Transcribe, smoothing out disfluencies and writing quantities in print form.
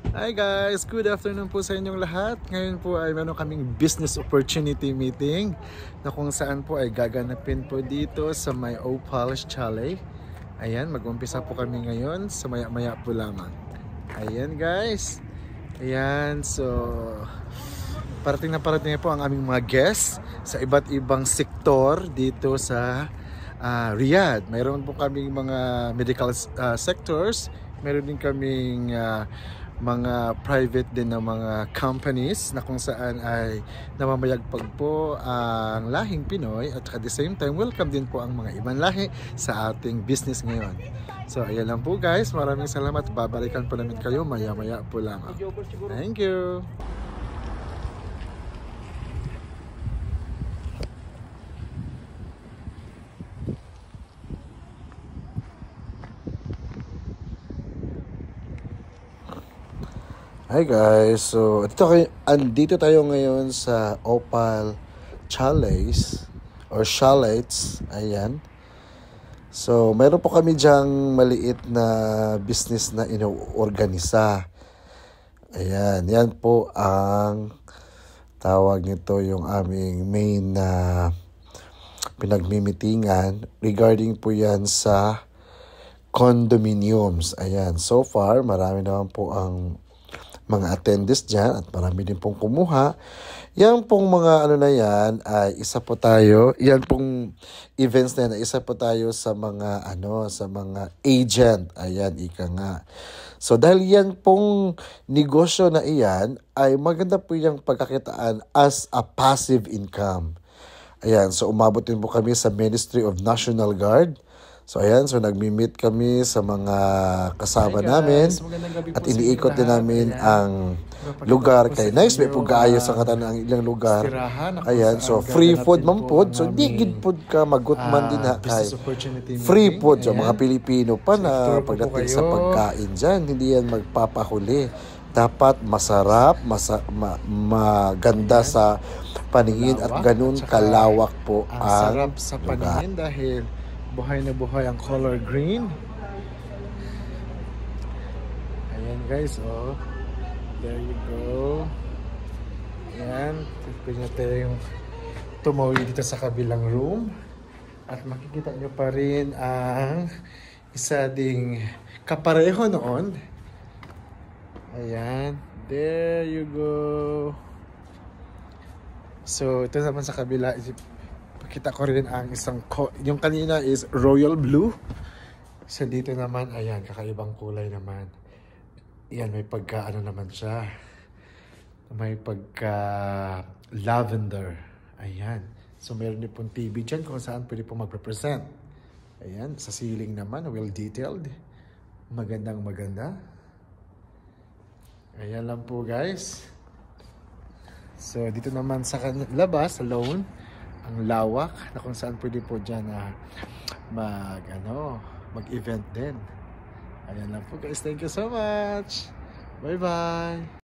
Hi guys! Good afternoon po sa inyong lahat. Ngayon po ay meron kaming business opportunity meeting na kung saan po ay gaganapin po dito sa may Opal Chalet. Ayan, mag-umpisa po kami ngayon sa maya-maya po lamang. Ayan guys. Ayan, so parating na po ang aming mga guests sa iba't ibang sektor dito sa Riyadh. Mayroon po kaming mga medical sectors. Meron din kaming mga private din na mga companies na kung saan ay namamayagpag po ang lahing Pinoy at at the same time welcome din po ang mga ibang lahi sa ating business ngayon. So ayan lang po guys, maraming salamat. Babalikan po namin kayo maya-maya po lamang. Thank you! Hi guys, so andito tayo ngayon sa Opal Chalets or Chalets, ayan. So meron po kami dyang maliit na business na inoorganisa. Ayan, yan po ang tawag nito, yung aming main na pinagmimitingan regarding po yan sa condominiums. Ayan, so far marami naman po ang mga attendees dyan at marami din pong kumuha. Yan pong mga ano na yan ay isa po tayo. Yan pong events na yan ay isa po tayo sa mga sa mga agent. Ayan, ika nga. So dahil yan pong negosyo na iyan ay maganda po yung pagkakitaan as a passive income. Ayan, so umabot din po kami sa Ministry of National Guard. So ayan, so nagmi-meet kami sa mga kasama namin at iniikot din namin ang lugar kay nice may pugaayo sa katan ang ilang lugar. Ayan, so free food man pod. So di gid pod ka magutman din ha kay free food sa mga Pilipino pa na pagdating sa pagkain diyan, hindi yan magpapahuli. Dapat masarap, maganda sa paningin at ganun kalawak po ang sa paningin dahil buhay na buhay ang color green. Ayan guys, oh. There you go. Ayan. Pwede natin tumawid dito sa kabilang room. At makikita nyo pa rin ang isa ding kapareho noon. Ayan. There you go. So, ito naman sa kabila. Kita ko rin ang isang yung kanina is royal blue. So dito naman, ayan, kakaibang kulay naman. Ayan, may pagka naman siya. May pagka lavender. Ayan. So meron din pong TV dyan kung saan pwede po mag-represent. Ayan, sa ceiling naman, well detailed. Magandang maganda. Ayan lang po guys. So dito naman sa labas, sa lawn, ang lawak na kung saan pwede po dyan na mag-event din. Ayan lang po guys. Thank you so much. Bye bye.